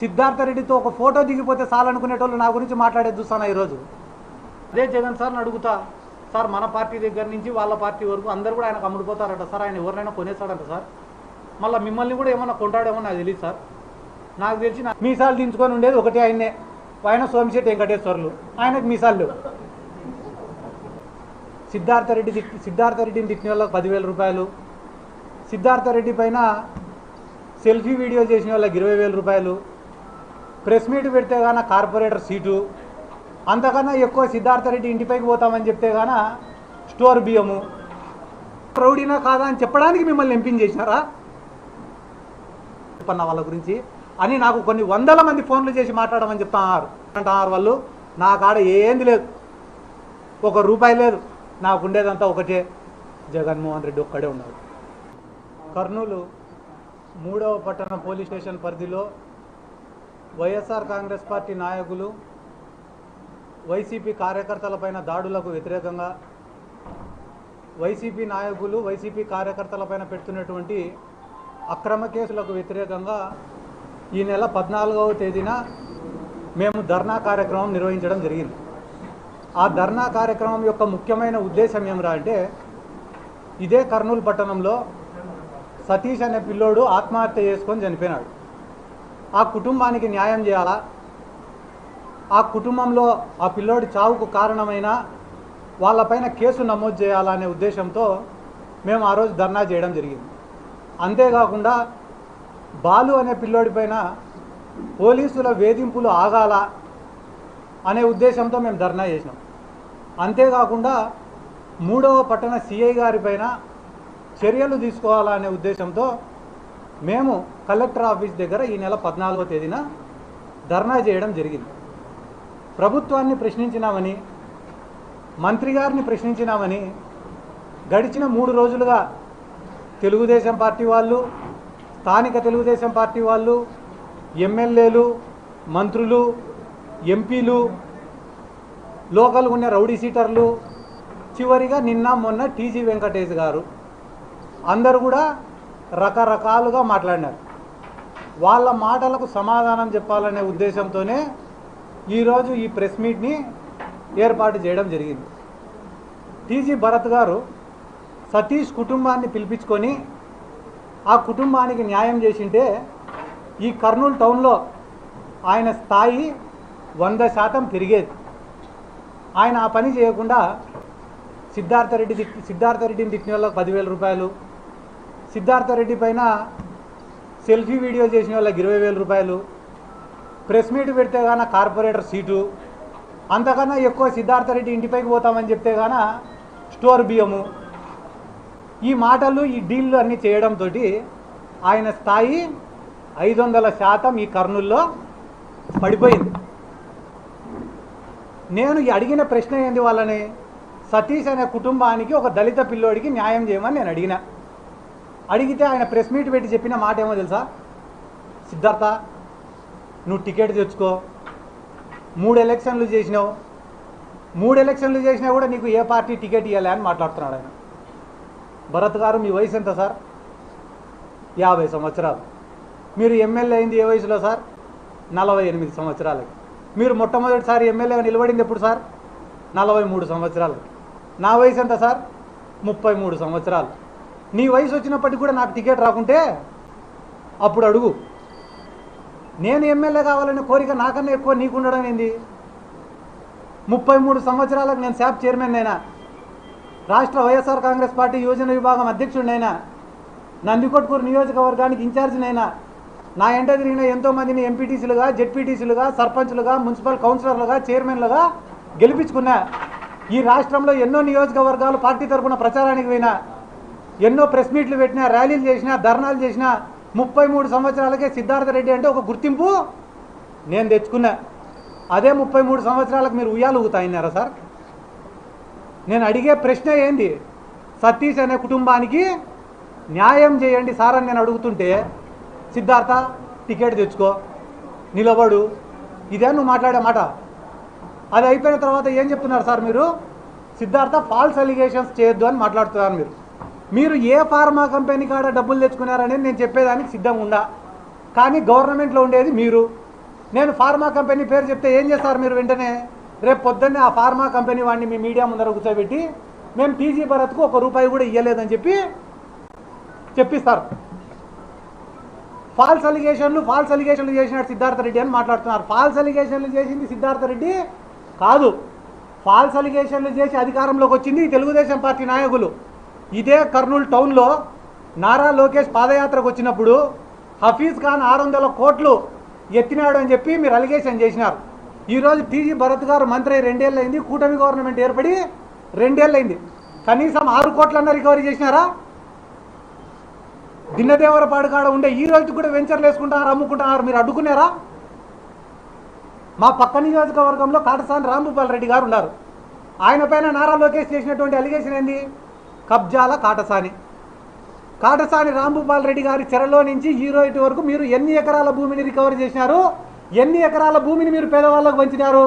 సిద్ధార్థ రెడ్డితో ఒక ఫోటో దిగిపోతే చాలనుకునేటోళ్ళు నా గురించి మాట్లాడేది చూస్తాను ఈరోజు. అదే జగన్ సార్ని అడుగుతా, సార్ మన పార్టీ దగ్గర నుంచి వాళ్ళ పార్టీ వరకు అందరు కూడా ఆయనకు అమ్ముడుపోతారట సార్, ఆయన ఎవరినైనా కొనేస్తాడంట సార్, మళ్ళీ మిమ్మల్ని కూడా ఏమన్నా కొంటాడేమో నాకు తెలియదు సార్. నాకు తెలిసి మీసాలు దించుకొని ఉండేది ఒకటే ఆయన్నే, ఆయన సోమిశెట్టి వెంకటేశ్వర్లు, ఆయనకు మీసాలు లేవు. సిద్ధార్థ రెడ్డిని తిట్టిన వాళ్ళకి 10,000 రూపాయలు, సిద్ధార్థ రెడ్డి పైన సెల్ఫీ వీడియో చేసిన వాళ్ళకి 20,000 రూపాయలు, ప్రెస్ మీట్ పెడితే గాన కార్పొరేటర్ సీటు, అంతకన్నా ఎక్కువ సిద్ధార్థ రెడ్డి ఇంటిపైకి పోతామని చెప్తే గాన స్టోర్ బియ్యము. రౌడీనా కాదా అని చెప్పడానికి మిమ్మల్ని ఎంపించేసినారా చెప్పన్న వాళ్ళ గురించి అని నాకు కొన్ని వందల మంది ఫోన్లు చేసి మాట్లాడమని అంటున్నారు వాళ్ళు. నా కాడ ఏంది లేదు, 1 రూపాయి లేదు, నాకు ఉండేదంతా ఒకటే, జగన్మోహన్ రెడ్డి ఒక్కడే ఉన్నాడు. కర్నూలు 3వ పట్టణ పోలీస్ స్టేషన్ పరిధిలో వైఎస్ఆర్ కాంగ్రెస్ పార్టీ నాయకులు వైసీపీ కార్యకర్తలపైన దాడులకు వ్యతిరేకంగా వైసీపీ నాయకులు వైసీపీ కార్యకర్తలపైన పెడుతున్నటువంటి అక్రమ కేసులకు వ్యతిరేకంగా ఈ నెల 14వ తేదీన మేము ధర్నా కార్యక్రమం నిర్వహించడం జరిగింది. ఆ ధర్నా కార్యక్రమం యొక్క ముఖ్యమైన ఉద్దేశం ఏమిరా అంటే, ఇదే కర్నూలు పట్టణంలో సతీష్ అనే పిల్లోడు ఆత్మహత్య చేసుకొని చనిపోయినాడు. ఆ కుటుంబానికి న్యాయం చేయాలా, ఆ కుటుంబంలో ఆ పిల్లోడి చావుకు కారణమైన వాళ్ళపైన కేసు నమోదు చేయాలా అనే ఉద్దేశంతో మేము ఆ రోజు ధర్నా చేయడం జరిగింది. అంతేకాకుండా బాలు అనే పిల్లోడి పైన పోలీసుల వేధింపులు ఆగాల అనే ఉద్దేశంతో మేము ధర్నా చేసినాం. అంతేకాకుండా 3వ పట్టణ సిఐ గారి పైన చర్యలు తీసుకోవాలనే ఉద్దేశంతో మేము కలెక్టర్ ఆఫీస్ దగ్గర ఈ నెల 14వ తేదీన ధర్నా చేయడం జరిగింది. ప్రభుత్వాన్ని ప్రశ్నించినామని, మంత్రి గారిని ప్రశ్నించినామని గడిచిన 3 రోజులుగా తెలుగుదేశం పార్టీ వాళ్ళు, స్థానిక తెలుగుదేశం పార్టీ వాళ్ళు, ఎమ్మెల్యేలు, మంత్రులు, ఎంపీలు, లోకల్ ఉన్న రౌడీ సీటర్లు, చివరిగా నిన్న మొన్న టీజీ వెంకటేష్ గారు అందరూ కూడా రకరకాలుగా మాట్లాడినారు. వాళ్ళ మాటలకు సమాధానం చెప్పాలనే ఉద్దేశంతోనే ఈరోజు ఈ ప్రెస్ మీట్ని ఏర్పాటు చేయడం జరిగింది. టీజీ భరత్ గారు సతీష్ కుటుంబాన్ని పిలిపించుకొని ఆ కుటుంబానికి న్యాయం చేసింటే ఈ కర్నూలు టౌన్లో ఆయన స్థాయి 100% పెరిగేది. ఆయన ఆ పని చేయకుండా సిద్ధార్థ రెడ్డిని తిట్టిన వాళ్ళకి 10,000 రూపాయలు, సిద్ధార్థ రెడ్డి పైన సెల్ఫీ వీడియో చేసిన వాళ్ళకి 20,000 రూపాయలు, ప్రెస్ మీట్ పెడితే గాన కార్పొరేటర్ సీటు, అంతకన్నా ఎక్కువ సిద్ధార్థ రెడ్డి ఇంటిపైకి పోతామని చెప్తే గాన స్టోర్ బియ్యము. ఈ మాటలు, ఈ డీళ్ళు అన్నీ చేయడంతో ఆయన స్థాయి 500% ఈ కర్నూల్లో పడిపోయింది. నేను అడిగిన ప్రశ్న ఏంది, వాళ్ళని సతీష్ అనే కుటుంబానికి ఒక దళిత పిల్లోడికి న్యాయం చేయమని నేను అడిగితే ఆయన ప్రెస్ మీట్ పెట్టి చెప్పిన మాట ఏమో తెలుసా, సిద్ధార్థ నువ్వు టికెట్ తెచ్చుకో, 3 ఎలక్షన్లు చేసినావు, 3 ఎలక్షన్లు చేసినా కూడా నీకు ఏ పార్టీ టికెట్ ఇవ్వాలి అని మాట్లాడుతున్నాడు ఆయన. భరత్ గారు మీ వయసు ఎంత సార్? 50 సంవత్సరాలు. మీరు ఎమ్మెల్యే అయింది ఏ వయసులో సార్? 48 సంవత్సరాలకి. మీరు మొట్టమొదటిసారి ఎమ్మెల్యేగా నిలబడింది ఎప్పుడు సార్? 43 సంవత్సరాలకి. నా వయసు ఎంత సార్? 33 సంవత్సరాలు. నీ వయసు వచ్చినప్పటికీ కూడా నాకు టికెట్ రాకుంటే అప్పుడు అడుగు. నేను ఎమ్మెల్యే కావాలనే కోరిక నాకన్నా ఎక్కువ నీకు ఉండడం ఏంది? 33 సంవత్సరాలకు నేను శాప్ చైర్మన్ అయినా, రాష్ట్ర వైఎస్ఆర్ కాంగ్రెస్ పార్టీ యోజన విభాగం అధ్యక్షుడినైనా, నందికొట్కూరు నియోజకవర్గానికి ఇన్ఛార్జినైనా, నా ఎంట తిరిగిన ఎంతోమందిని ఎంపీటీసీలుగా, జెడ్పీటీసీలుగా, సర్పంచ్లుగా, మున్సిపల్ కౌన్సిలర్లుగా, చైర్మన్లుగా గెలిపించుకున్నా. ఈ రాష్ట్రంలో ఎన్నో నియోజకవర్గాలు పార్టీ తరఫున ప్రచారానికి పోయినా, ఎన్నో ప్రెస్ మీట్లు పెట్టినా, ర్యాలీలు చేసినా, ధర్నాలు చేసినా, 33 సంవత్సరాలకే సిద్ధార్థ రెడ్డి అంటే ఒక గుర్తింపు నేను తెచ్చుకున్నా. అదే 33 సంవత్సరాలకు మీరు ఉయ్యాలు ఊగుతాయినారా సార్? నేను అడిగే ప్రశ్న ఏంది, సతీష్ అనే కుటుంబానికి న్యాయం చేయండి సార్ అని నేను అడుగుతుంటే, సిద్ధార్థ టికెట్ తెచ్చుకో, నిలబడు, ఇదే నువ్వు మాట్లాడే మాట. అది అయిపోయిన తర్వాత ఏం చెప్తున్నారు సార్ మీరు? సిద్ధార్థ ఫాల్స్ అలిగేషన్స్ చేయొద్దు అని మాట్లాడుతున్నారు. మీరు ఏ ఫార్మా కంపెనీ కాడ డబ్బులు తెచ్చుకున్నారనేది నేను చెప్పేదానికి సిద్ధంగా ఉండా, కానీ గవర్నమెంట్లో ఉండేది మీరు, నేను ఫార్మా కంపెనీ పేరు చెప్తే ఏం చేస్తారు మీరు? వెంటనే రేపు పొద్దున్నే ఆ ఫార్మా కంపెనీ వాడిని మీ మీడియా ముందర కూర్చోబెట్టి మేము టీజీ భరత్కు ₹1 కూడా ఇవ్వలేదని చెప్పిస్తారు. ఫాల్స్ అలిగేషన్లు చేసినాడు సిద్ధార్థ రెడ్డి అని మాట్లాడుతున్నారు. ఫాల్స్ అలిగేషన్లు చేసింది సిద్ధార్థ రెడ్డి కాదు. ఫాల్స్ అలిగేషన్లు చేసి అధికారంలోకి వచ్చింది తెలుగుదేశం పార్టీ నాయకులు. ఇదే కర్నూలు టౌన్లో నారా లోకేష్ పాదయాత్రకు వచ్చినప్పుడు హఫీజ్ ఖాన్ 600 కోట్లు ఎత్తినాడు అని చెప్పి మీరు అలిగేషన్ చేసినారు. ఈరోజు టీజీ భరత్ గారు మంత్రి 2 ఏళ్ళు అయింది, కూటమి గవర్నమెంట్ ఏర్పడి 2 ఏళ్ళు అయింది. కనీసం 6 కోట్లన్నా రికవరీ చేసినారా? దిన్నదేవరపాడు కాడ ఉండే ఈ రోజు కూడా వెంచర్లు వేసుకుంటున్నారు, అమ్ముకుంటున్నారు. మీరు అడ్డుకున్నారా? మా పక్క నియోజకవర్గంలో కాటసాని రాంభూపాల్ రెడ్డి గారు ఉన్నారు. ఆయన పైన నారా లోకేష్ చేసినటువంటి అలిగేషన్ ఏంది? కబ్జాల కాటసాని రాంభూపాల్ రెడ్డి గారి చెరలో నుంచి ఈ రోజు వరకు మీరు ఎన్ని ఎకరాల భూమిని రికవరీ చేసినారు? ఎన్ని ఎకరాల భూమిని మీరు పేదవాళ్ళకు పంచినారు?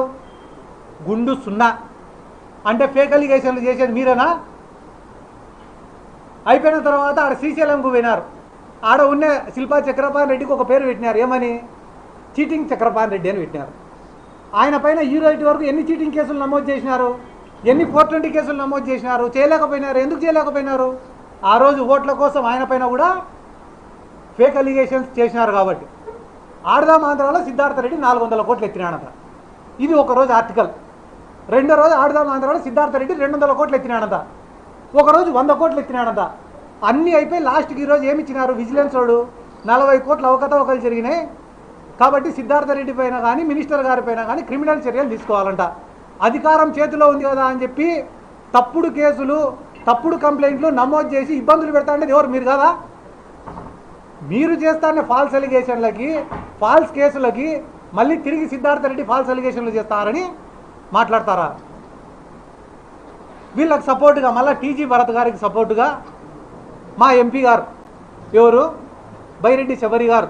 గుండు 0. అంటే ఫేక్ అలిగేషన్లు చేసేది మీరేనా? అయిపోయిన తర్వాత ఆడ శ్రీశైలంకు పోయినారు. ఆడ ఉన్న శిల్పా చక్రపాణి రెడ్డికి ఒక పేరు పెట్టినారు. ఏమని? చీటింగ్ చక్రపాణి రెడ్డి అని పెట్టినారు. ఆయన పైన ఈ రోజు వరకు ఎన్ని చీటింగ్ కేసులు నమోదు చేసినారు? ఎన్ని 420 కేసులు నమోదు చేసినారు? చేయలేకపోయినారు. ఎందుకు చేయలేకపోయినారు? ఆ రోజు ఓట్ల కోసం ఆయన పైన కూడా ఫేక్ అలిగేషన్స్ చేసినారు కాబట్టి. ఆడదాం ఆంధ్రాలో సిద్ధార్థ రెడ్డి 400 కోట్లు ఎత్తినాడంట. ఇది ఒకరోజు ఆర్టికల్. రెండో రోజు ఆడదాం ఆంధ్రాలో సిద్ధార్థ రెడ్డి 200 కోట్లు ఎత్తినాడంట. ఒకరోజు 100 కోట్లు ఎత్తినాడంట. అన్నీ అయిపోయి లాస్ట్కి ఈరోజు ఏమి ఇచ్చినారు? విజిలెన్స్ వాడు 40 కోట్ల అవకతవకలు జరిగినాయి కాబట్టి సిద్ధార్థ రెడ్డి పైన కానీ మినిస్టర్ గారి పైన కానీ క్రిమినల్ చర్యలు తీసుకోవాలంట. అధికారం చేతిలో ఉంది కదా అని చెప్పి తప్పుడు కేసులు, తప్పుడు కంప్లైంట్లు నమోదు చేసి ఇబ్బందులు పెడతా అంటే ఎవరు? మీరు కదా. మీరు చేస్తానే ఫాల్స్ అలిగేషన్లకి, ఫాల్స్ కేసులకి మళ్ళీ తిరిగి సిద్ధార్థ రెడ్డి ఫాల్స్ అలిగేషన్లు చేస్తారని మాట్లాడతారా? వీళ్ళకి సపోర్టుగా మళ్ళీ టీజీ భరత్ గారికి సపోర్టుగా మా ఎంపీ గారు ఎవరు? బైరెడ్డి శబరి గారు.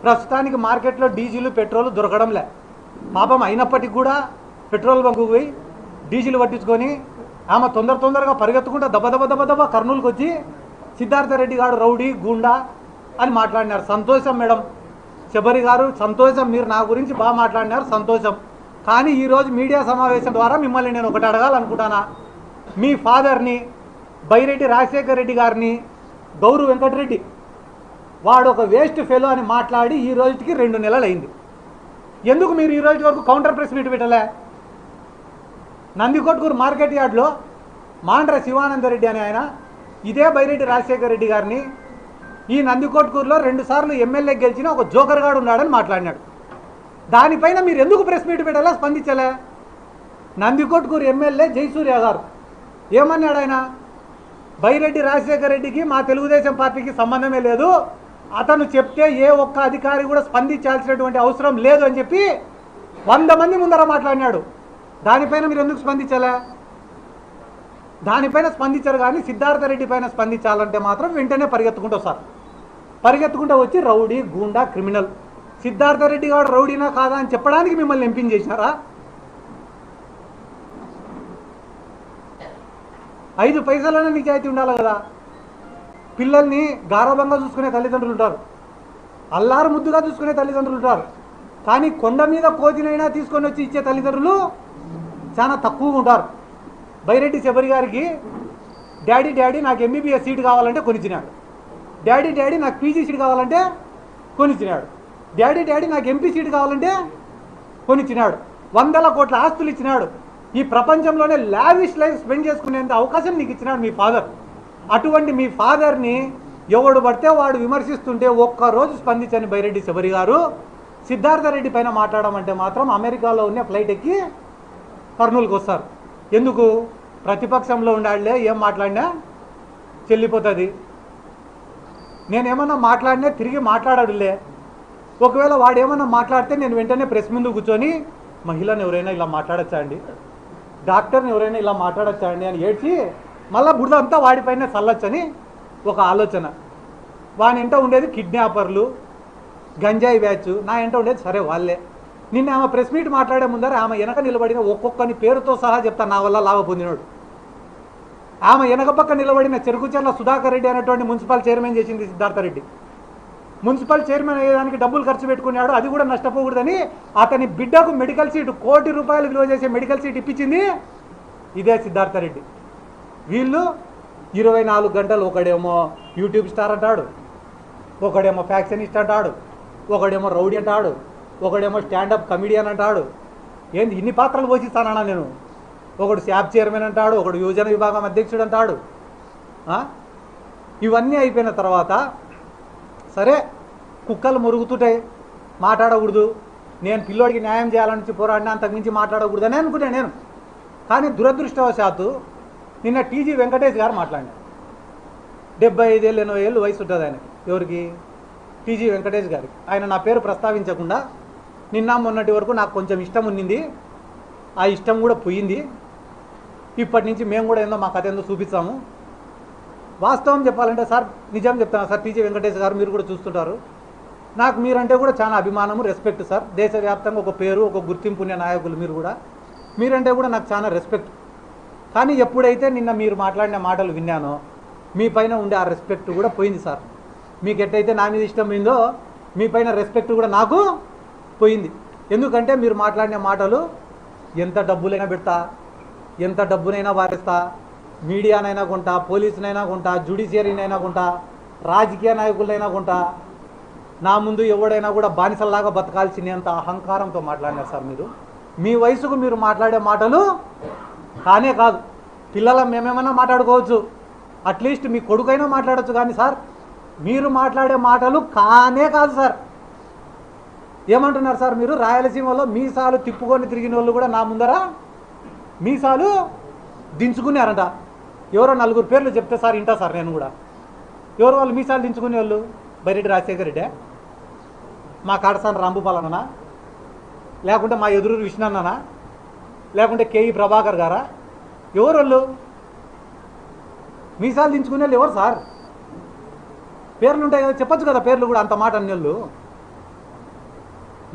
ప్రస్తుతానికి మార్కెట్లో డీజిల్ పెట్రోల్ దొరకడంలే. పాపం అయినప్పటికీ కూడా పెట్రోల్ బంకుకు పోయి డీజిల్ పట్టించుకొని ఆమె తొందరగా పరిగెత్తుకుంటా దెబ్బ కర్నూలుకి వచ్చి సిద్ధార్థ రెడ్డి గారు రౌడీ గూండా అని మాట్లాడినారు. సంతోషం మేడం శబరి గారు, సంతోషం. మీరు నా గురించి బాగా మాట్లాడినారు, సంతోషం. కానీ ఈరోజు మీడియా సమావేశం ద్వారా మిమ్మల్ని నేను ఒకటి అడగాలనుకుంటానా? మీ ఫాదర్ని బైరెడ్డి రాజశేఖర్ రెడ్డి గారిని గౌరవ్ వెంకటరెడ్డి వాడు ఒక వేస్ట్ ఫెలో అని మాట్లాడి ఈ రోజుకి 2 నెలలు అయింది. ఎందుకు మీరు ఈ రోజు వరకు కౌంటర్ ప్రెస్ మీట్ పెట్టలే? నందికొట్కూరు మార్కెట్ యార్డ్లో మాండ్ర శివానందరెడ్డి అని ఆయన ఇదే బైరెడ్డి రాజశేఖర్ రెడ్డి గారిని ఈ నందికొట్కూరులో 2 సార్లు ఎమ్మెల్యే గెలిచిన ఒక జోకర్ గాడు ఉన్నాడని మాట్లాడినాడు. దానిపైన మీరు ఎందుకు ప్రెస్ మీట్ పెట్టాలా? స్పందించలే. నందికొట్కూరు ఎమ్మెల్యే జయసూర్య గారు ఏమన్నాడు? ఆయన బైరెడ్డి రాజశేఖర్ రెడ్డికి మా తెలుగుదేశం పార్టీకి సంబంధమే లేదు, అతను చెప్తే ఏ ఒక్క అధికారి కూడా స్పందించాల్సినటువంటి అవసరం లేదు అని చెప్పి 100 మంది ముందర మాట్లాడినాడు. దానిపైన మీరు ఎందుకు స్పందించలే? దానిపైన స్పందించారు. కానీ సిద్ధార్థ రెడ్డి పైన స్పందించాలంటే మాత్రం వెంటనే పరిగెత్తుకుంటూ వస్తారు. పరిగెత్తుకుంటూ వచ్చి రౌడీ గూండా క్రిమినల్. సిద్ధార్థ రెడ్డి గారు రౌడీనా కాదా అని చెప్పడానికి మిమ్మల్ని ఎంపించేసినారా? 5 పైసలైనా నిజాయితీ ఉండాలి కదా. పిల్లల్ని గారభంగా చూసుకునే తల్లిదండ్రులు ఉంటారు, అల్లారు ముద్దుగా చూసుకునే తల్లిదండ్రులు ఉంటారు. కానీ కొండ మీద కోతినైనా తీసుకొని వచ్చి ఇచ్చే తల్లిదండ్రులు చాలా తక్కువగా ఉంటారు. బైరెడ్డి శబరి గారికి డాడీ నాకు ఎంబీబీఎస్ సీట్ కావాలంటే కొనిచ్చినాడు. డాడీ నాకు పీజీ సీట్ కావాలంటే కొనిచ్చినాడు. డాడీ నాకు ఎంపీ సీట్ కావాలంటే కొనిచ్చినాడు. 100 కోట్ల ఆస్తులు ఇచ్చినాడు. ఈ ప్రపంచంలోనే లావిష్ లైఫ్ స్పెండ్ చేసుకునేంత అవకాశం నీకు ఇచ్చినాడు మీ ఫాదర్. అటువంటి మీ ఫాదర్ని ఎవడు పడితే వాడు విమర్శిస్తుంటే ఒక్కరోజు స్పందించని బైరెడ్డి శబరి గారు సిద్ధార్థ రెడ్డి పైన మాట్లాడమంటే మాత్రం అమెరికాలో ఉన్న ఫ్లైట్ ఎక్కి కర్నూలుకి వస్తారు. ఎందుకు? ప్రతిపక్షంలో ఉండాలే, ఏం మాట్లాడినా చెల్లిపోతుంది. నేనేమన్నా మాట్లాడినా తిరిగి మాట్లాడాడులే. ఒకవేళ వాడు ఏమన్నా మాట్లాడితే నేను వెంటనే ప్రెస్ ముందు కూర్చొని మహిళను ఎవరైనా ఇలా మాట్లాడచ్చా అండి, డాక్టర్ని ఎవరైనా ఇలా మాట్లాడచ్చా అండి అని ఏడ్చి మళ్ళీ బురద అంతా వాడిపైన చల్లొచ్చని ఒక ఆలోచన. వాని ఎంట ఉండేది కిడ్నాపర్లు, గంజాయి బ్యాచ్. నా ఎంట ఉండేది సరే వాళ్ళే. నిన్న ఆమె ప్రెస్ మీట్ మాట్లాడే ముందర ఆమె వెనక నిలబడిన ఒక్కొక్కని పేరుతో సహా చెప్తాను నా వల్ల లాభ పొందినోడు. ఆమె వెనక పక్క నిలబడిన చెరుకుచెర్ల సుధాకర్ రెడ్డి అనేటువంటి మున్సిపల్ చైర్మన్ చేసింది సిద్ధార్థ రెడ్డి. మున్సిపల్ చైర్మన్ అయ్యేదానికి డబ్బులు ఖర్చు పెట్టుకున్నాడు, అది కూడా నష్టపోకూడదని అతని బిడ్డకు మెడికల్ సీటు ₹1 కోటి విలువ చేసే మెడికల్ సీట్ ఇప్పించింది ఇదే సిద్ధార్థరెడ్డి. వీళ్ళు 24 గంటలు ఒకడేమో యూట్యూబ్ స్టార్ అంటాడు, ఒకడేమో ఫ్యాక్షనిస్ట్ అంటాడు, ఒకడేమో రౌడీ అంటాడు, ఒకడేమో స్టాండప్ కమిడియన్ అంటాడు. ఏంది ఇన్ని పాత్రలు పోషిస్తానన్నా నేను? ఒకడు శాప్ చైర్మన్ అంటాడు, ఒకడు యువజన విభాగం అధ్యక్షుడు అంటాడు. ఇవన్నీ అయిపోయిన తర్వాత సరే కుక్కలు మురుగుతుంటాయి, మాట్లాడకూడదు, నేను పిల్లోడికి న్యాయం చేయాలని పోరాడినా, అంతకుమించి మాట్లాడకూడదని అనుకున్నాను నేను. కానీ దురదృష్టవశాత్తు నిన్న టీజీ వెంకటేష్ గారు మాట్లాడినారు. 75 ఏళ్ళు 80 ఏళ్ళు వయసు ఉంటుంది ఆయనకి. ఎవరికి? టీజీ వెంకటేష్ గారికి. ఆయన నా పేరు ప్రస్తావించకుండా నిన్న మొన్నటి వరకు నాకు కొంచెం ఇష్టం ఉన్నింది, ఆ ఇష్టం కూడా పోయింది, ఇప్పటి నుంచి మేము కూడా ఏందో మా కథ ఏందో చూపిస్తాము. వాస్తవం చెప్పాలంటే సార్, నిజం చెప్తాను సార్, టీజీ వెంకటేష్ గారు మీరు కూడా చూస్తుంటారు, నాకు మీరంటే కూడా చాలా అభిమానము, రెస్పెక్ట్ సార్. దేశవ్యాప్తంగా ఒక పేరు, ఒక గుర్తింపు ఉన్న నాయకులు మీరు కూడా, మీరంటే కూడా నాకు చాలా రెస్పెక్ట్. కానీ ఎప్పుడైతే నిన్న మీరు మాట్లాడిన మాటలు విన్నానో మీ పైన ఉండే ఆ రెస్పెక్ట్ కూడా పోయింది సార్. మీకు ఎట్టయితే నా మీద ఇష్టం పోయిందో మీ పైన రెస్పెక్ట్ కూడా నాకు పోయింది. ఎందుకంటే మీరు మాట్లాడిన మాటలు ఎంత డబ్బులైనా పెడతా, ఎంత డబ్బునైనా వారిస్తా, మీడియానైనా కొంటా, పోలీసునైనా కొంటా, జ్యుడిషియరీనైనా కొంటా, రాజకీయ నాయకులైనా కొంటా, నా ముందు ఎవడైనా కూడా బానిసల్లాగా బతకాల్సినంత అహంకారంతో మాట్లాడినారు సార్ మీరు. మీ వయసుకు మీరు మాట్లాడే మాటలు కానే కాదు. పిల్లల మేమేమన్నా మాట్లాడుకోవచ్చు, అట్లీస్ట్ మీ కొడుకైనా మాట్లాడచ్చు, కానీ సార్ మీరు మాట్లాడే మాటలు కానే కాదు సార్. ఏమంటున్నారు సార్ మీరు? రాయలసీమలో మీసాలు తిప్పుకొని తిరిగిన వాళ్ళు కూడా నా ముందర మీసాలు దించుకున్నారంట. ఎవరో 4 పేర్లు చెప్తే సార్ ఇంటా సార్ నేను కూడా. ఎవరు వాళ్ళు మీసాలు దించుకునే వాళ్ళు? బైరెడ్డి రాజశేఖర రెడ్డి, మా కాడసాని రాంభూపాలన్నా, లేకుంటే మా ఎదురు విష్ణన్ననా, లేకుంటే కేఈ ప్రభాకర్ గారా? ఎవరు వాళ్ళు మీసాలు దించుకునే వాళ్ళు? ఎవరు సార్? పేర్లు ఉంటాయి కదా, చెప్పచ్చు కదా పేర్లు కూడా. అంత మాట అన్నోళ్ళు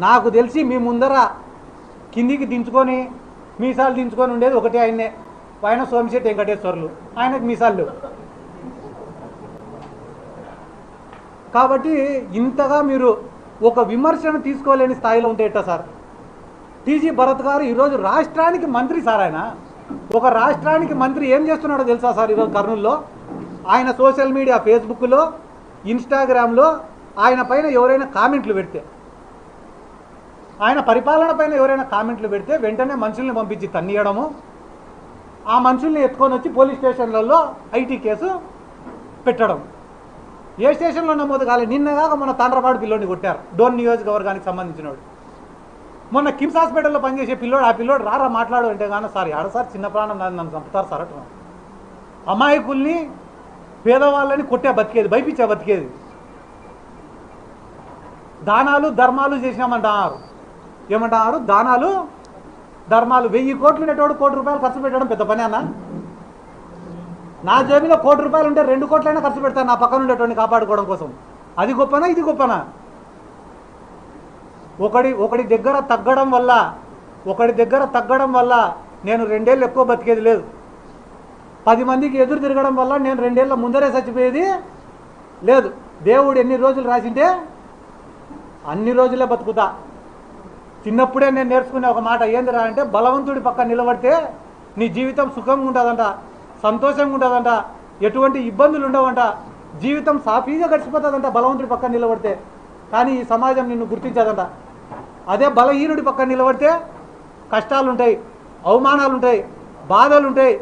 నాకు తెలిసి మీ ముందర కిందికి దించుకొని మీసాలు దించుకొని ఉండేది ఒకటే ఆయన్నే, ఆయన సోమిశెట్టి వెంకటేశ్వర్లు, ఆయనకు మీసాలు. కాబట్టి ఇంతగా మీరు ఒక విమర్శను తీసుకోలేని స్థాయిలో ఉంటే ఎట్టా సార్? టీజీ భరత్ గారు ఈరోజు రాష్ట్రానికి మంత్రి సార్. ఆయన ఒక రాష్ట్రానికి మంత్రి ఏం చేస్తున్నాడో తెలుసా సార్? ఈరోజు కర్నూలులో ఆయన సోషల్ మీడియా, ఫేస్బుక్లో, ఇన్స్టాగ్రామ్లో ఆయన పైన ఎవరైనా కామెంట్లు పెడితే, ఆయన పరిపాలన పైన ఎవరైనా కామెంట్లు పెడితే వెంటనే మనుషుల్ని పంపించి తన్నియడము, ఆ మనుషుల్ని ఎత్తుకొని వచ్చి పోలీస్ స్టేషన్లలో ఐటీ కేసు పెట్టడం. ఏ స్టేషన్లో నమోదు కాలేదు. నిన్నగాక మొన్న తాండ్రపాడు పిల్లోడిని కొట్టారు, డోన్ నియోజకవర్గానికి సంబంధించినవాడు. మొన్న కిమ్స్ హాస్పిటల్లో పనిచేసే పిల్లోడు, ఆ పిల్లోడు రారా మాట్లాడు అంటే కానీ సార్ ఆడసారి చిన్న ప్రాణం నన్ను చంపుతారు సార్ అట్లా. అమాయకుల్ని, పేదవాళ్ళని కొట్టే బతికేది, భయపించే బతికేది. దానాలు ధర్మాలు చేసినామంటున్నారు. ఏమంటున్నారు? దానాలు ధర్మాలు. 1000 కోట్లు ఉండేటోడు ₹1 కోటి ఖర్చు పెట్టడం పెద్ద పని అన్న? నా జేబులో ₹1 కోటి ఉంటే 2 కోట్లైనా ఖర్చు పెడతాను నా పక్కన ఉండేటోడిని కాపాడుకోవడం కోసం. అది గొప్పనా ఇది గొప్పనా? ఒకడి దగ్గర తగ్గడం వల్ల నేను 2 ఏళ్ళు ఎక్కువ బతికేది లేదు. 10 మందికి ఎదురు తిరగడం వల్ల నేను 2 ఏళ్ళ ముందరే చచ్చిపోయేది లేదు. దేవుడు ఎన్ని రోజులు రాసింటే అన్ని రోజులే బతుకుతా. చిన్నప్పుడే నేను నేర్చుకునే ఒక మాట ఏందిరా అంటే, బలవంతుడి పక్క నిలబడితే నీ జీవితం సుఖంగా ఉంటుందంట, సంతోషంగా ఉంటుందంట, ఎటువంటి ఇబ్బందులు ఉండవంట, జీవితం సాఫీగా గడిచిపోతుందంట బలవంతుడి పక్క నిలబడితే. కానీ ఈ సమాజం నిన్ను గుర్తించదంట. అదే బలహీనుడి పక్క నిలబడితే కష్టాలు ఉంటాయి, అవమానాలు ఉంటాయి, బాధలు ఉంటాయి,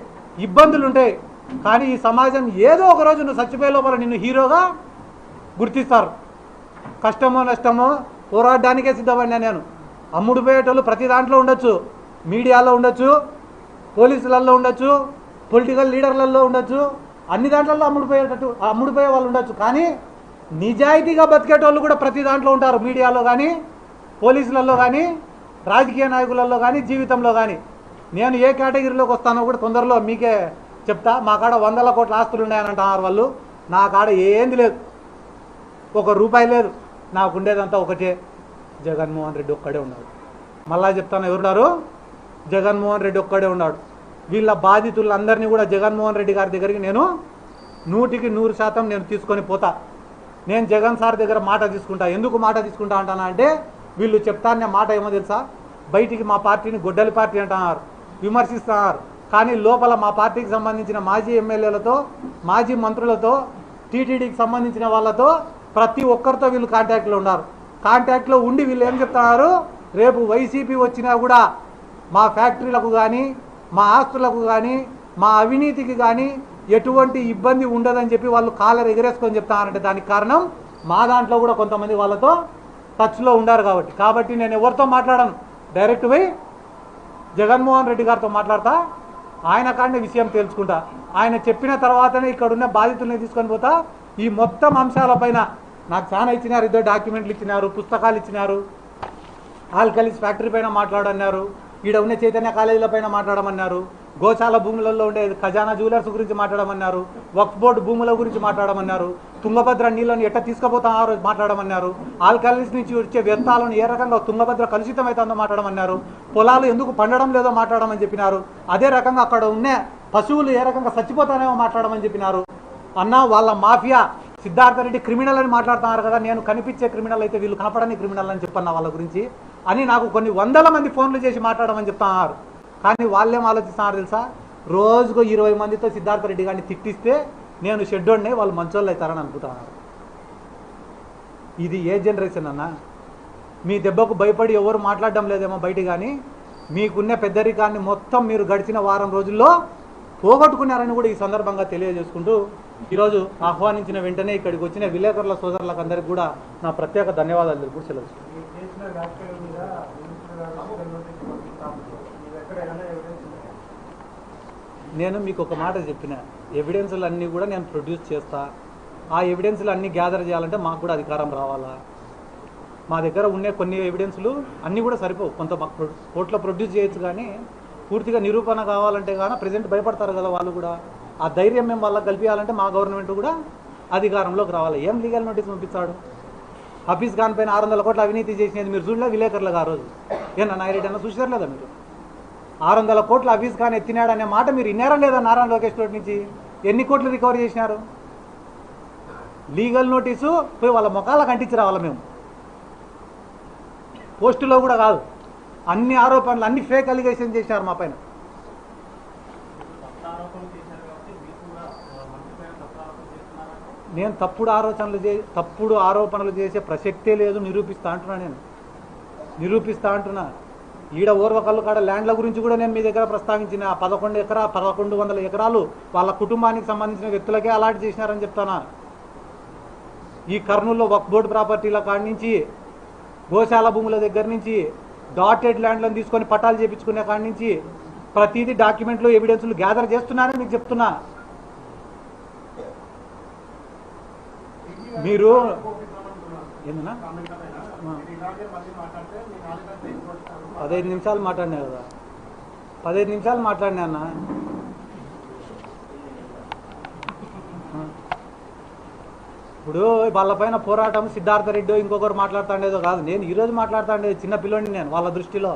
ఇబ్బందులు ఉంటాయి. కానీ ఈ సమాజం ఏదో ఒక రోజు నువ్వు చచ్చిపోయే లోపల నిన్ను హీరోగా గుర్తిస్తారు. కష్టమో నష్టమో పోరాడడానికే సిద్ధపడినా నేను. అమ్ముడు పోయేటోళ్ళు ప్రతి దాంట్లో ఉండొచ్చు, మీడియాలో ఉండొచ్చు, పోలీసులలో ఉండొచ్చు, పొలిటికల్ లీడర్లలో ఉండొచ్చు, అన్ని దాంట్లలో అమ్ముడుపోయే వాళ్ళు ఉండొచ్చు. కానీ నిజాయితీగా బతికేటోళ్ళు కూడా ప్రతి దాంట్లో ఉంటారు, మీడియాలో కానీ, పోలీసులలో కానీ, రాజకీయ నాయకులలో కానీ, జీవితంలో కానీ. నేను ఏ కేటగిరీలోకి వస్తానో కూడా తొందరలో మీకే చెప్తా. మా కాడ 100 కోట్ల ఆస్తులు ఉన్నాయని అంటున్నారు వాళ్ళు. నా కాడ ఏంది లేదు, ₹1 లేదు. నాకు ఉండేదంతా ఒకటే, జగన్మోహన్ రెడ్డి ఒక్కడే ఉన్నాడు. మళ్ళా చెప్తాను, ఎవరున్నారు? జగన్మోహన్ రెడ్డి ఒక్కడే ఉన్నాడు. వీళ్ళ బాధితులందరినీ కూడా జగన్మోహన్ రెడ్డి గారి దగ్గరికి నేను 100% నేను తీసుకొని పోతా. నేను జగన్ సార్ దగ్గర మాట తీసుకుంటా. ఎందుకు మాట తీసుకుంటా అంటానా అంటే వీళ్ళు చెప్తానే మాట ఏమో తెలుసా, బయటికి మా పార్టీని గొడ్డలి పార్టీ అంటున్నారు, విమర్శిస్తున్నారు. కానీ లోపల మా పార్టీకి సంబంధించిన మాజీ ఎమ్మెల్యేలతో, మాజీ మంత్రులతో, టీటీడీకి సంబంధించిన వాళ్ళతో ప్రతి ఒక్కరితో వీళ్ళు కాంటాక్ట్లో ఉన్నారు. కాంటాక్ట్లో ఉండి వీళ్ళు ఏం చెప్తున్నారు, రేపు వైసీపీ వచ్చినా కూడా మా ఫ్యాక్టరీలకు కానీ, మా ఆస్తులకు కానీ, మా అవినీతికి కానీ ఎటువంటి ఇబ్బంది ఉండదని చెప్పి వాళ్ళు కాలర్ ఎగరేసుకొని చెప్తానంటే దానికి కారణం మా దాంట్లో కూడా కొంతమంది వాళ్ళతో టచ్లో ఉండారు కాబట్టి నేను ఎవరితో మాట్లాడను, డైరెక్ట్ పోయి జగన్మోహన్ రెడ్డి గారితో మాట్లాడతా, ఆయన కాడనే విషయం తెలుసుకుంటా. ఆయన చెప్పిన తర్వాతనే ఇక్కడ ఉన్న బాధితుల్ని తీసుకొని పోతా. ఈ మొత్తం అంశాలపైన నాకు చాలా ఇచ్చినారు, ఇద్దరు డాక్యుమెంట్లు ఇచ్చినారు, పుస్తకాలు ఇచ్చినారు. ఆల్కలీస్ ఫ్యాక్టరీ పైన మాట్లాడన్నారు, ఈడ ఉన్న చైతన్య కాలేజీల పైన మాట్లాడమన్నారు, గోశాల భూములలో ఉండే ఖజానా జ్యువెలర్స్ గురించి మాట్లాడమన్నారు, వక్ఫ్ బోర్డు భూముల గురించి మాట్లాడమన్నారు, తుంగభద్ర నీళ్ళను ఎట్ట తీసుకుపోతారో మాట్లాడమన్నారు, ఆల్కలీస్ నుంచి వచ్చే వ్యర్థాలను ఏ రకంగా తుంగభద్ర కలుషితమవుతుందో మాట్లాడమన్నారు, పొలాలు ఎందుకు పండడం లేదో మాట్లాడమని చెప్పినారు, అదే రకంగా అక్కడ ఉన్న పశువులు ఏ రకంగా చచ్చిపోతానేమో మాట్లాడమని చెప్పినారు. అన్న వాళ్ళ మాఫియా సిద్ధార్థ రెడ్డి క్రిమినల్ అని మాట్లాడుతున్నారు కదా, నేను కనిపించే క్రిమినల్ అయితే వీళ్ళు కనపడని క్రిమినల్ అని చెప్పన్న వాళ్ళ గురించి అని నాకు కొన్ని వందల మంది ఫోన్లు చేసి మాట్లాడమని చెప్తున్నారు. కానీ వాళ్ళేం ఆలోచిస్తున్నారు తెలుసా, రోజుకు 20 మందితో సిద్ధార్థ రెడ్డి గారిని తిట్టిస్తే నేను షెడ్డోడ్నే వాళ్ళు మంచోళ్ళు అవుతారని అనుకుంటున్నారు. ఇది ఏ జనరేషన్ అన్న? మీ దెబ్బకు భయపడి ఎవరు మాట్లాడడం లేదేమో బయట, కానీ మీకున్న పెద్దరికాన్ని మొత్తం మీరు గడిచిన వారం రోజుల్లో పోగొట్టుకున్నారని కూడా ఈ సందర్భంగా తెలియజేసుకుంటూ ఈరోజు ఆహ్వానించిన వెంటనే ఇక్కడికి వచ్చిన విలేకరుల సోదరులకు అందరికీ కూడా నా ప్రత్యేక ధన్యవాదాలు తెలుపు సెలవు. నేను మీకు ఒక మాట చెప్పిన, ఎవిడెన్స్లు అన్నీ కూడా నేను ప్రొడ్యూస్ చేస్తా. ఆ ఎవిడెన్స్లు అన్నీ గ్యాదర్ చేయాలంటే మాకు కూడా అధికారం రావాలా. మా దగ్గర ఉండే కొన్ని ఎవిడెన్స్లు అన్నీ కూడా సరిపోవు, కొంత కోర్టులో ప్రొడ్యూస్ చేయొచ్చు, కానీ పూర్తిగా నిరూపణ కావాలంటే కానీ ప్రజెంట్ భయపడతారు కదా వాళ్ళు కూడా. ఆ ధైర్యం మేము వాళ్ళకి కల్పించాలంటే మా గవర్నమెంట్ కూడా అధికారంలోకి రావాలి. ఏం లీగల్ నోటీస్ పంపించాడు? హఫీజ్ ఖాన్ పైన 600 కోట్ల అవినీతి చేసినది మీరు చూడలే విలేకరులుగా? ఆ రోజు ఏనా నాయరెడ్డి అన్న చూసారు లేదా మీరు? 600 కోట్ల హఫీజ్ ఖాన్ ఎత్తినాడు అనే మాట మీరు విన్నారా లేదా? నారా లోకేష్ తోటి నుంచి ఎన్ని కోట్లు రికవరీ చేసినారు? లీగల్ నోటీసు పోయి వాళ్ళ ముఖాలకు అంటించి రావాలి మేము, పోస్టులో కూడా కాదు. అన్ని ఆరోపణలు, అన్ని ఫేక్ అలిగేషన్ చేసినారు మా పైన. నేను తప్పుడు ఆరోపణలు చేసే ప్రసక్తే లేదు, నిరూపిస్తా అంటున్నా. నేను నిరూపిస్తా అంటున్నా. ఈడ ఓర్వకల్లు కాడ ల్యాండ్ల గురించి కూడా నేను మీ దగ్గర ప్రస్తావించిన. 1100 ఎకరాలు వాళ్ళ కుటుంబానికి సంబంధించిన వ్యక్తులకే అలాట్ చేసినారని చెప్తానా. ఈ కర్నూలులో వక్ఫ్ బోర్డు ప్రాపర్టీల కాడి నుంచి, గోశాల భూముల దగ్గర నుంచి, డాటెడ్ ల్యాండ్లను తీసుకొని పట్టాలు చేయించుకునే కాడి నుంచి ప్రతిదీ డాక్యుమెంట్లు, ఎవిడెన్స్లు గ్యాదర్ చేస్తున్నారని మీకు చెప్తున్నా. మీరు ఏందన్నా 15 నిమిషాలు మాట్లాడినా కదా, 15 నిమిషాలు మాట్లాడినా అన్న. ఇప్పుడు వాళ్ళపైన పోరాటం సిద్ధార్థ రెడ్డి ఇంకొకరు మాట్లాడుతుండేదో కాదు, నేను ఈరోజు మాట్లాడుతుండేది చిన్న పిల్లోని. నేను వాళ్ళ దృష్టిలో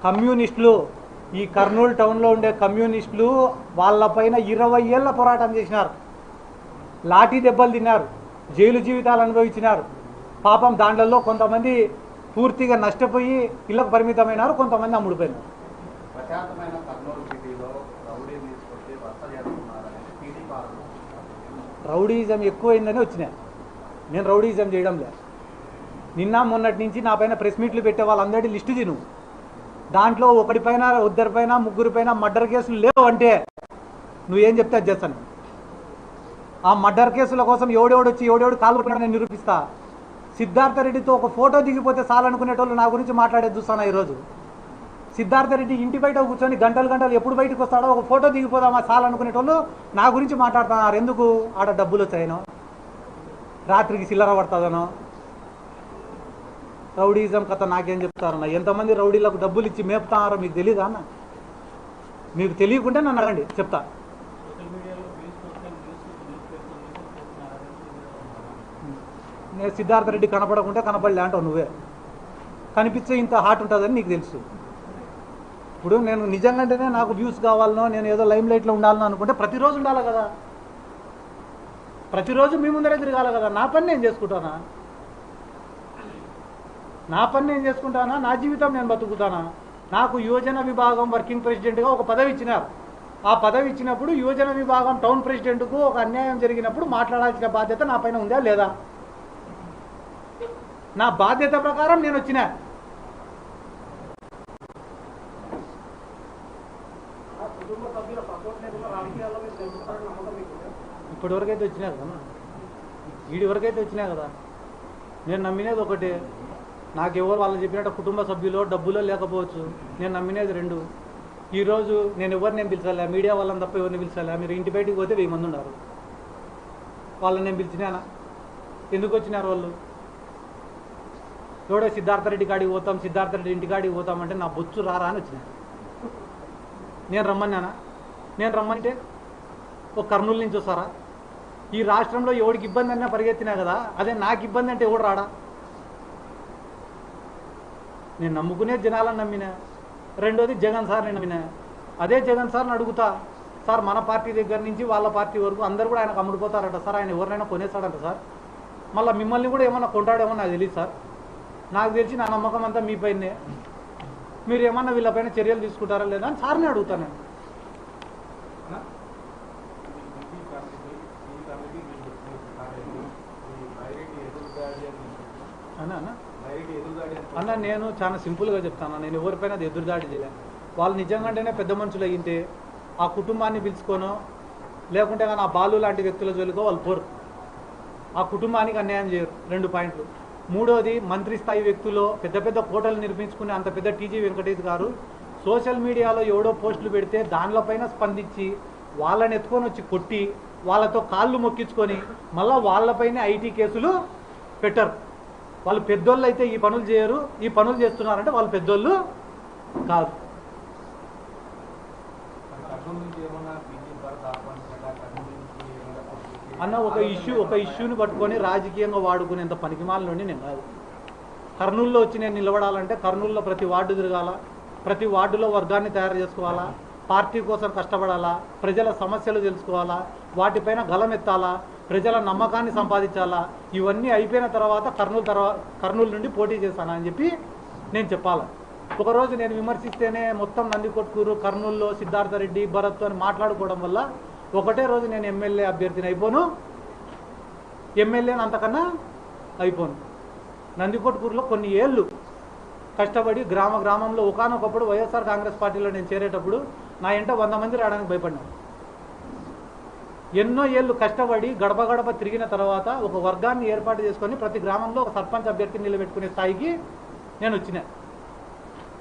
కమ్యూనిస్టులు, ఈ కర్నూలు టౌన్లో ఉండే కమ్యూనిస్టులు వాళ్ళపైన 20 ఏళ్ళ పోరాటం చేసినారు, లాఠీ దెబ్బలు తిన్నారు, జైలు జీవితాలు అనుభవించినారు. పాపం దాంట్లో కొంతమంది పూర్తిగా నష్టపోయి ఇళ్లకు పరిమితమైనారు, కొంతమంది అమ్ముడిపోయినారు. రౌడీజం ఎక్కువైందని వచ్చినా. నేను రౌడీజం చేయడం లేదు. నిన్న మొన్నటి నుంచి నా పైన ప్రెస్ మీట్లు పెట్టే వాళ్ళందరినీ లిస్టు తిను. దాంట్లో ఒకటిపైన, ఇద్దరిపైన, ముగ్గురిపైన మర్డర్ కేసులు లేవు అంటే నువ్వేం చెప్తే అది చేస్తాను. ఆ మర్డర్ కేసుల కోసం ఎవడెవడు కాలు నేను నిరూపిస్తా. సిద్ధార్థ రెడ్డితో ఒక ఫోటో దిగిపోతే చాలనుకునేటోళ్ళు నా గురించి మాట్లాడేది చూస్తాను. ఈరోజు సిద్ధార్థ రెడ్డి ఇంటి బయట కూర్చొని గంటలు ఎప్పుడు బయటకు వస్తాడో ఒక ఫోటో దిగిపోదామా చాలనుకునేటోళ్ళు నా గురించి మాట్లాడుతున్నారు. ఎందుకు? ఆడ డబ్బులు వచ్చాయనో, రాత్రికి చిల్లర పడుతుందనో. రౌడీజం కథ నాకేం చెప్తారన్న? ఎంతమంది రౌడీలకు డబ్బులు ఇచ్చి మేపుతున్నారో మీకు తెలీదా అన్న? మీకు తెలియకుంటే నన్ను అడగండి, చెప్తా. నేను సిద్ధార్థ రెడ్డి కనపడకుంటే కనపడలే అంటావు నువ్వే. కనిపించే ఇంత హార్ట్ ఉంటుందని నీకు తెలుసు. ఇప్పుడు నేను నిజంగానే నాకు వ్యూస్ కావాలనో, నేను ఏదో లైమ్ లైట్లో ఉండాలనో అనుకుంటే ప్రతిరోజు ఉండాలి కదా. ప్రతిరోజు మీ ముందరే తిరగాలి కదా. నా పని నేను చేసుకుంటానా? నా పని నేను చేసుకుంటానా? నా జీవితం నేను బతుకుతానా? నాకు యువజన విభాగం వర్కింగ్ ప్రెసిడెంట్గా ఒక పదవి ఇచ్చినారు. ఆ పదవి ఇచ్చినప్పుడు యువజన విభాగం టౌన్ ప్రెసిడెంట్కు ఒక అన్యాయం జరిగినప్పుడు మాట్లాడాల్సిన బాధ్యత నా పైన ఉందా లేదా? నా బాధ్యత ప్రకారం నేను వచ్చినా. ఇప్పటివరకైతే వచ్చినా కదా, వీడి వరకైతే వచ్చినా కదా. నేను నమ్మినేది ఒకటే, నాకెవరు వాళ్ళు చెప్పినట్టు కుటుంబ సభ్యులు డబ్బులో లేకపోవచ్చు. నేను నమ్మినేది రెండు. ఈరోజు నేను నేను పిలిచాలా? మీడియా వాళ్ళని తప్ప ఎవరిని పిలిచాలా? మీరు ఇంటి బయటికి పోతే 1000 మంది ఉన్నారు. వాళ్ళని నేను పిలిచినానా? ఎందుకు వచ్చినారు వాళ్ళు? ఎవడో సిద్ధార్థరెడ్డి కాడికి పోతాం, సిద్ధార్థరెడ్డి ఇంటి కాడికి పోతామంటే నా బొచ్చు రారా అని వచ్చినా. నేను రమ్మన్నానా? నేను రమ్మంటే ఒక కర్నూలు నుంచి వస్తారా? ఈ రాష్ట్రంలో ఎవడికి ఇబ్బంది అన్నా పరిగెత్తినా కదా. అదే నాకు ఇబ్బంది అంటే ఎవడు రాడా? నేను నమ్ముకునే జనాలను నమ్మినా. రెండోది జగన్ సార్ని నమ్మినా. అదే జగన్ సార్ని అడుగుతా, సార్ మన పార్టీ దగ్గర నుంచి వాళ్ళ పార్టీ వరకు అందరు కూడా ఆయనకు అమ్ముడుపోతారట సార్, ఆయన ఎవరినైనా కొనేస్తాడంట సార్, మళ్ళీ మిమ్మల్ని కూడా ఏమన్నా కొంటాడేమో నాకు తెలియదు సార్. నాకు తెలిసి నా నమ్మకం అంతా మీ పైనే. మీరు ఏమన్నా వీళ్ళపైన చర్యలు తీసుకుంటారా లేదా అని సార్ని అడుగుతాను నేను. అన్న నేను చాలా సింపుల్గా చెప్తాను, నేను ఎవరిపైన అది ఎదురుదాడి చేయలే. వాళ్ళు నిజంగానే పెద్ద మనుషులు అయ్యింటే ఆ కుటుంబాన్ని పిలుచుకోనో లేకుంటే కానీ ఆ బాలు లాంటి వ్యక్తుల జోలికో వాళ్ళు పోరు. ఆ కుటుంబానికి అన్యాయం చేయరు. 2 పాయింట్లు. మూడోది, మంత్రి స్థాయి వ్యక్తులు పెద్ద పెద్ద కోటలు నిర్మించుకునే అంత పెద్ద టీజీ వెంకటేష్ గారు సోషల్ మీడియాలో ఎవడో పోస్టులు పెడితే దానిపైన స్పందించి వాళ్ళని ఎత్తుకొని వచ్చి కొట్టి వాళ్ళతో కాళ్ళు మొక్కించుకొని మళ్ళీ వాళ్ళపైన ఐటీ కేసులు పెట్టరు. వాళ్ళు పెద్దోళ్ళు అయితే ఈ పనులు చేయరు. ఈ పనులు చేస్తున్నారంటే వాళ్ళు పెద్దోళ్ళు కాదు. అన్న ఒక ఇష్యూని పట్టుకొని రాజకీయంగా వాడుకునేంత పనికిమాలని నేను కాదు. కర్నూలులో వచ్చి నేను నిలబడాలంటే కర్నూలులో ప్రతి వార్డు తిరగాల, ప్రతి వార్డులో వర్గాన్ని తయారు చేసుకోవాలా, పార్టీ కోసం కష్టపడాలా, ప్రజల సమస్యలు తెలుసుకోవాలా, వాటిపైన గలమెత్తాలా, ప్రజల నమ్మకాన్ని సంపాదించాలా. ఇవన్నీ అయిపోయిన తర్వాత కర్నూలు నుండి పోటీ చేశాను అని చెప్పి నేను చెప్పాలి. ఒకరోజు నేను విమర్శిస్తేనే మొత్తం నందికొట్కూరు, కర్నూలులో సిద్ధార్థరెడ్డి, భరత్ అని మాట్లాడుకోవడం వల్ల ఒకటే రోజు నేను ఎమ్మెల్యే అభ్యర్థిని అయిపోను, ఎమ్మెల్యేని అంతకన్నా అయిపోను. నందికొట్కూరులో కొన్ని ఏళ్ళు కష్టపడి గ్రామంలో ఒకనొకప్పుడు వైఎస్ఆర్ కాంగ్రెస్ పార్టీలో నేను చేరేటప్పుడు నా ఇంట 100 మంది రావడానికి భయపడ్డాను. ఎన్నో ఏళ్ళు కష్టపడి గడప గడప తిరిగిన తర్వాత ఒక వర్గాన్ని ఏర్పాటు చేసుకొని ప్రతి గ్రామంలో ఒక సర్పంచ్ అభ్యర్థిని నిలబెట్టుకునే స్థాయికి నేను వచ్చినా.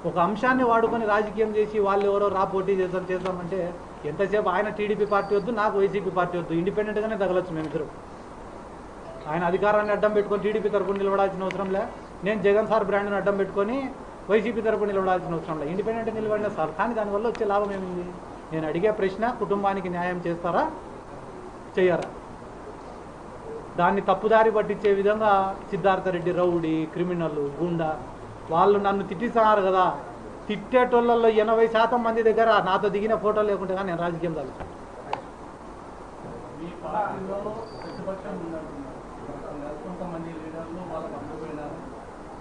ఒక అంశాన్ని వాడుకొని రాజకీయం చేసి వాళ్ళు ఎవరో పోటీ చేద్దామంటే ఎంతసేపు ఆయన టీడీపీ పార్టీ వద్దు, నాకు వైసీపీ పార్టీ వద్దు, ఇండిపెండెంట్గానే తగలచ్చు మేమిద్దరు. ఆయన అధికారాన్ని అడ్డం పెట్టుకొని టీడీపీ తరపున నిలబడాల్సిన అవసరం లే, నేను జగన్ సార్ బ్రాండ్ని అడ్డం పెట్టుకొని వైసీపీ తరపున నిలబడాల్సిన అవసరం లే, ఇండిపెండెంట్ నిలబడిన సార్. కానీ దానివల్ల వచ్చే లాభం ఏమింది? నేను అడిగే ప్రశ్న, కుటుంబానికి న్యాయం చేస్తారా చెయ్యరా? దాన్ని తప్పుదారి పట్టించే విధంగా సిద్ధార్థరెడ్డి రౌడీ, క్రిమినల్, గుండా వాళ్ళు నన్ను తిట్టిస్తున్నారు కదా. తిట్టేటోళ్ళల్లో 80% మంది దగ్గర నాతో దిగిన ఫోటో లేకుంటే కానీ నేను రాజకీయం తగ్గుతాను. కొంతమంది లీడర్లు వాళ్ళకు అందపోయినారు.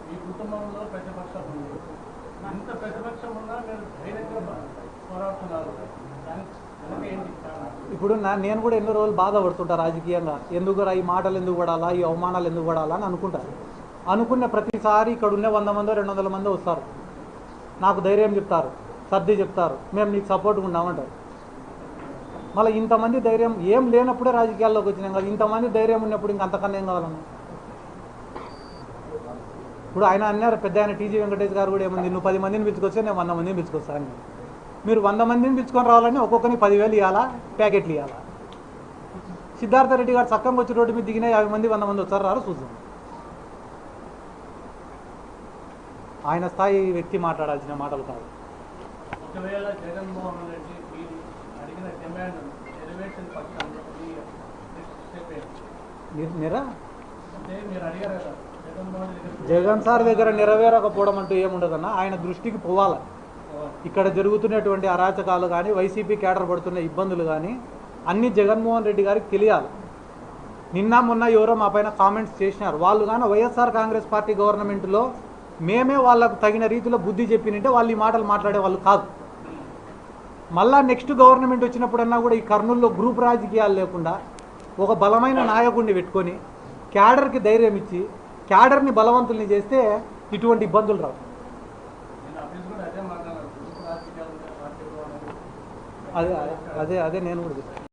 మీ కుటుంబంలో ప్రతిపక్షం ఉంది. ఇంత ప్రతిపక్షం ఉన్నా మీరు ధైర్యంగా పోరాడుతున్నారు. ఇప్పుడు నేను కూడా ఎన్నో రోజులు బాధపడుతుంటా రాజకీయంగా. ఎందుకు ఈ మాటలు ఎందుకు పడాలా, ఈ అవమానాలు ఎందుకు పడాలా అని అనుకుంటారు. అనుకున్న ప్రతిసారి ఇక్కడ ఉన్న 100 మందో 200 మందో వస్తారు, నాకు ధైర్యం చెప్తారు, సర్ది చెప్తారు, మేము నీకు సపోర్ట్గా ఉన్నామంటారు. మళ్ళీ ఇంతమంది ధైర్యం ఏం లేనప్పుడే రాజకీయాల్లోకి వచ్చినాం కదా, ఇంతమంది ధైర్యం ఉన్నప్పుడు ఇంక అంతకన్నా ఏం కావాలన్నా? ఇప్పుడు ఆయన అన్నారు, పెద్ద ఆయన టీజీ వెంకటేష్ గారు కూడా ఏముంది, నువ్వు 10 మందిని పిలుచుకొస్తే నేను 100 మందిని పిలుచుకొస్తాను. మీరు 100 మందిని పిలుచుకొని రావాలని ఒక్కొక్కరికి 10,000 ఇవ్వాలా, ప్యాకెట్లు ఇవ్వాలా? సిద్ధార్థరెడ్డి గారు చక్కగా వచ్చి రోడ్డు మీద దిగిన 50 మంది 100 మంది వచ్చారు రారు చూద్దాం. ఆయన స్థాయి వ్యక్తి మాట్లాడాల్సిన మాటలు కాదు. ఒకవేళ జగన్మోహన్ రెడ్డి మీరు అడిగిన డిమాండ్ నెరవేర్చిన పక్షంలో మీరు అడిగారు కదా, జగన్ సార్ దగ్గర నెరవేరకపోవడం అంటూ ఏముండదన్నా. ఆయన దృష్టికి పోవాలి. ఇక్కడ జరుగుతున్నటువంటి అరాచకాలు కానీ, వైసీపీ కేడర్ పడుతున్న ఇబ్బందులు కానీ అన్నీ జగన్మోహన్ రెడ్డి గారికి తెలియాలి. నిన్న మొన్న ఎవరో మా పైన కామెంట్స్ చేసినారు. వాళ్ళు కానీ వైఎస్ఆర్ కాంగ్రెస్ పార్టీ గవర్నమెంట్లో మేమే వాళ్ళకు తగిన రీతిలో బుద్ధి చెప్పినంటే వాళ్ళు ఈ మాటలు మాట్లాడే వాళ్ళు కాదు. మళ్ళా నెక్స్ట్ గవర్నమెంట్ వచ్చినప్పుడన్నా కూడా ఈ కర్నూలులో గ్రూప్ రాజకీయాలు లేకుండా ఒక బలమైన నాయకుడిని పెట్టుకొని క్యాడర్కి ధైర్యం ఇచ్చి క్యాడర్ని బలవంతుల్ని చేస్తే ఇటువంటి ఇబ్బందులు రావు. అదే అదే అదే నేను కూడా